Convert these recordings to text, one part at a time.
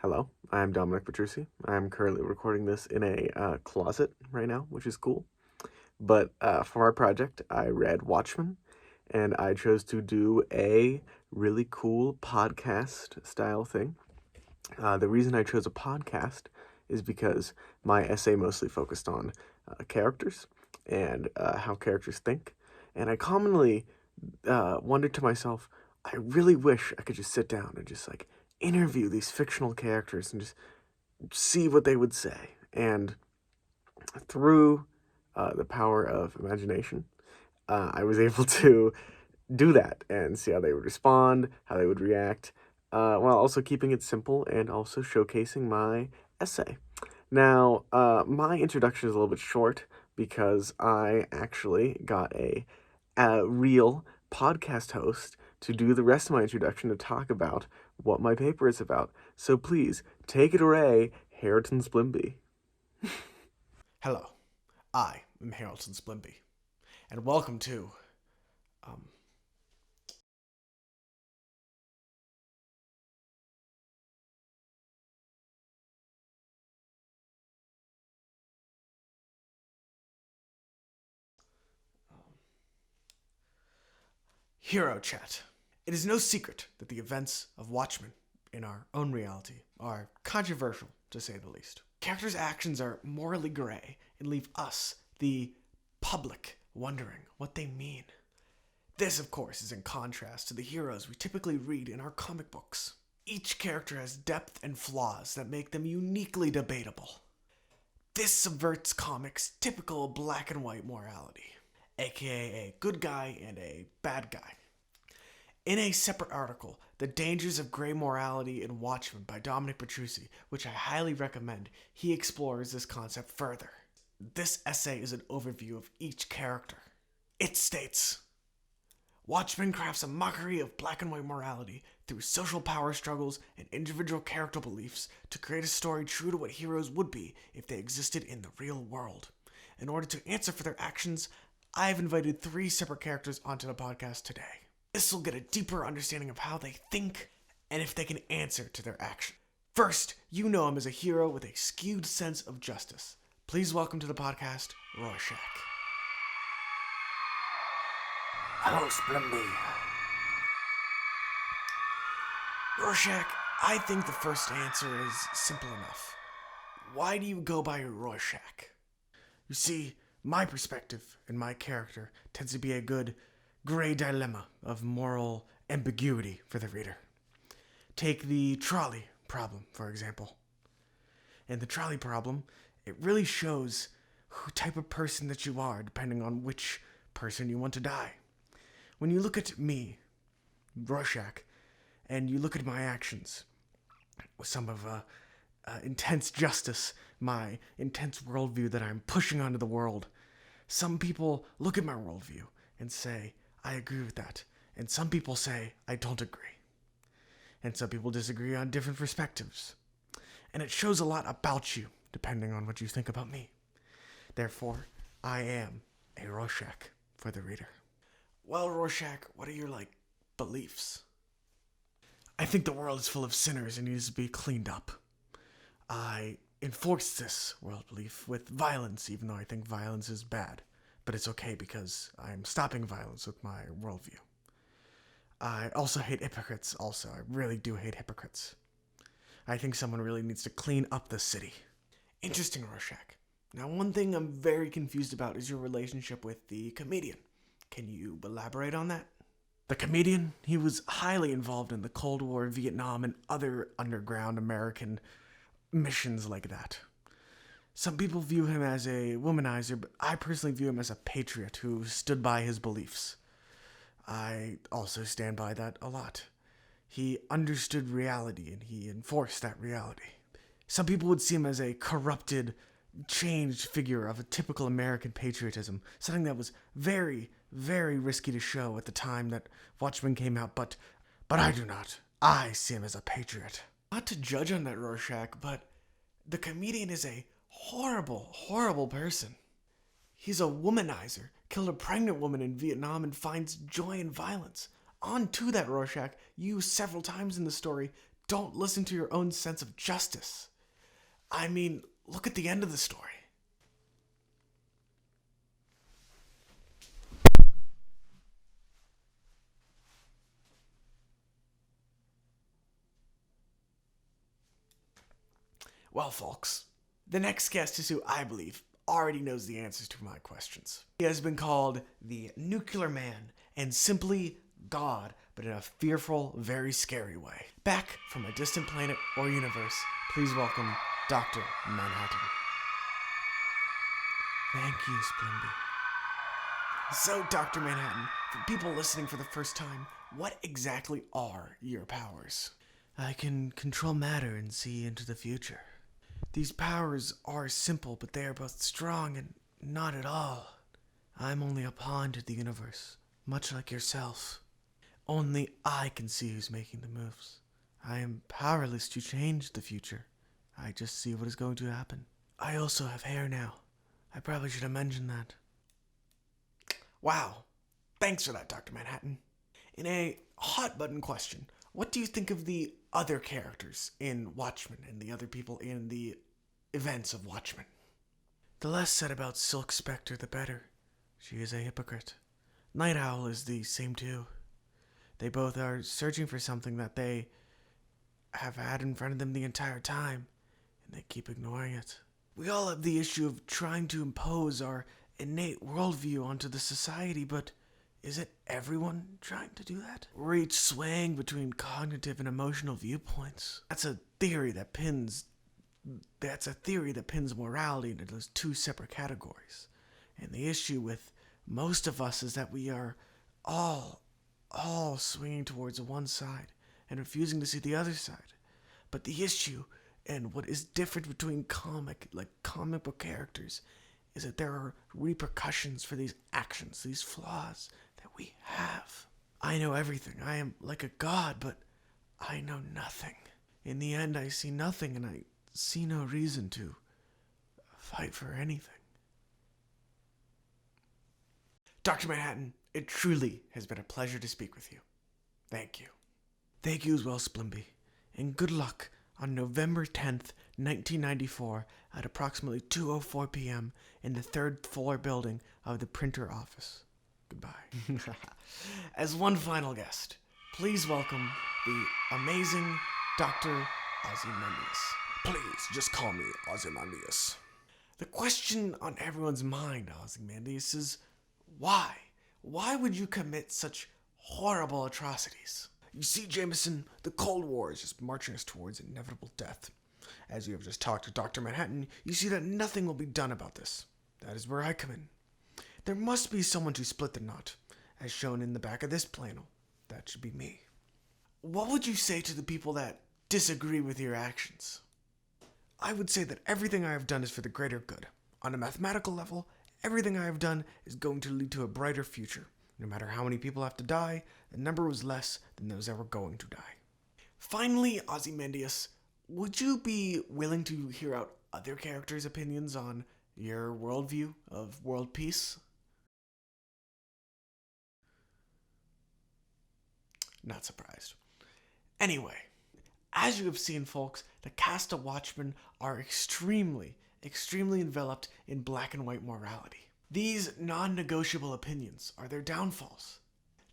Hello, I'm Dominic Petrucci. I'm currently recording this in a closet right now, which is cool. But for our project, I read Watchmen, and I chose to do a really cool podcast style thing. The reason I chose a podcast is because my essay mostly focused on characters and how characters think. And I commonly wondered to myself, I really wish I could just sit down and just like interview these fictional characters and just see what they would say. And through the power of imagination, I was able to do that and see how they would respond, how they would react, while also keeping it simple and also showcasing my essay. Now, my introduction is a little bit short because I actually got a real podcast host to do the rest of my introduction to talk about what my paper is about. So please, take it away, Harrington Splimby. Hello, I am Harrington Splimby, and welcome to, um, Hero Chat. It is no secret that the events of Watchmen in our own reality are controversial, to say the least. Characters' actions are morally gray and leave us, the public, wondering what they mean. This, of course, is in contrast to the heroes we typically read in our comic books. Each character has depth and flaws that make them uniquely debatable. This subverts comics' typical black and white morality, aka a good guy and a bad guy. In a separate article, The Dangers of Gray Morality in Watchmen by Dominic Petrucci, which I highly recommend, he explores this concept further. This essay is an overview of each character. It states, Watchmen crafts a mockery of black and white morality through social power struggles and individual character beliefs to create a story true to what heroes would be if they existed in the real world. In order to answer for their actions, I've invited 3 separate characters onto the podcast today. This will get a deeper understanding of how they think and if they can answer to their action. First, you know him as a hero with a skewed sense of justice. Please welcome to the podcast, Rorschach. Hello, Splimby. Rorschach, I think the first answer is simple enough. Why do you go by Rorschach? You see, my perspective and my character tends to be a good gray dilemma of moral ambiguity for the reader. Take the trolley problem, for example. In the trolley problem, it really shows who type of person that you are depending on which person you want to die. When you look at me, Rorschach, and you look at my actions with some of intense justice, my intense worldview that I'm pushing onto the world, some people look at my worldview and say, I agree with that. And some people say, I don't agree. And some people disagree on different perspectives. And it shows a lot about you, depending on what you think about me. Therefore, I am a Rorschach for the reader. Well, Rorschach, what are your, beliefs? I think the world is full of sinners and needs to be cleaned up. I enforce this world belief with violence, even though I think violence is bad. But it's okay because I'm stopping violence with my worldview. I also hate hypocrites, I really do hate hypocrites. I think someone really needs to clean up the city. Interesting, Rorschach. Now, one thing I'm very confused about is your relationship with the comedian. Can you elaborate on that? The comedian, he was highly involved in the Cold War, Vietnam, and other underground American missions like that. Some people view him as a womanizer, but I personally view him as a patriot who stood by his beliefs. I also stand by that a lot. He understood reality and he enforced that reality. Some people would see him as a corrupted, changed figure of a typical American patriotism, something that was very, very risky to show at the time that Watchmen came out, but I do not. I see him as a patriot. Not to judge on that, Rorschach, but the comedian is a horrible, horrible person. He's a womanizer, killed a pregnant woman in Vietnam, and finds joy in violence. On to that, Rorschach, you several times in the story don't listen to your own sense of justice. I mean, look at the end of the story. Well, folks, the next guest is who I believe already knows the answers to my questions. He has been called the Nuclear Man and simply God, but in a fearful, very scary way. Back from a distant planet or universe, please welcome Dr. Manhattan. Thank you, Splimby. So, Dr. Manhattan, for people listening for the first time, what exactly are your powers? I can control matter and see into the future. These powers are simple, but they are both strong and not at all. I'm only a pawn to the universe, much like yourself. Only I can see who's making the moves. I am powerless to change the future. I just see what is going to happen. I also have hair now. I probably should have mentioned that. Wow. Thanks for that, Dr. Manhattan. In a hot-button question, what do you think of the other characters in Watchmen and the other people in the events of Watchmen? The less said about Silk Spectre, the better. She is a hypocrite. Night Owl is the same too. They both are searching for something that they have had in front of them the entire time, and they keep ignoring it. We all have the issue of trying to impose our innate worldview onto the society, but is it everyone trying to do that? We're each swaying between cognitive and emotional viewpoints. That's a theory that pins morality into those two separate categories. And the issue with most of us is that we are all swinging towards one side and refusing to see the other side. But the issue and what is different between comic book characters is that there are repercussions for these actions, these flaws that we have. I know everything. I am like a god, but I know nothing. In the end, I see nothing, and I see no reason to fight for anything. Dr. Manhattan, it truly has been a pleasure to speak with you. Thank you. Thank you as well, Splimby. And good luck on November 10th, 1994 at approximately 2:04 p.m. in the third floor building of the printer office. Goodbye. As one final guest, please welcome the amazing Dr. Ozymandias. Please, just call me Ozymandias. The question on everyone's mind, Ozymandias, is why? Why would you commit such horrible atrocities? You see, Jameson, the Cold War is just marching us towards inevitable death. As you have just talked to Dr. Manhattan, you see that nothing will be done about this. That is where I come in. There must be someone to split the knot, as shown in the back of this panel. That should be me. What would you say to the people that disagree with your actions? I would say that everything I have done is for the greater good. On a mathematical level, everything I have done is going to lead to a brighter future. No matter how many people have to die, the number was less than those that were going to die. Finally, Ozymandias, would you be willing to hear out other characters' opinions on your worldview of world peace? Not surprised. Anyway, as you have seen, folks, the cast of Watchmen are extremely enveloped in black and white morality. These non-negotiable opinions are their downfalls.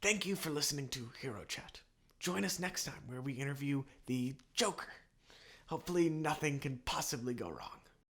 Thank you for listening to Hero Chat. Join us next time where we interview the Joker. Hopefully nothing can possibly go wrong.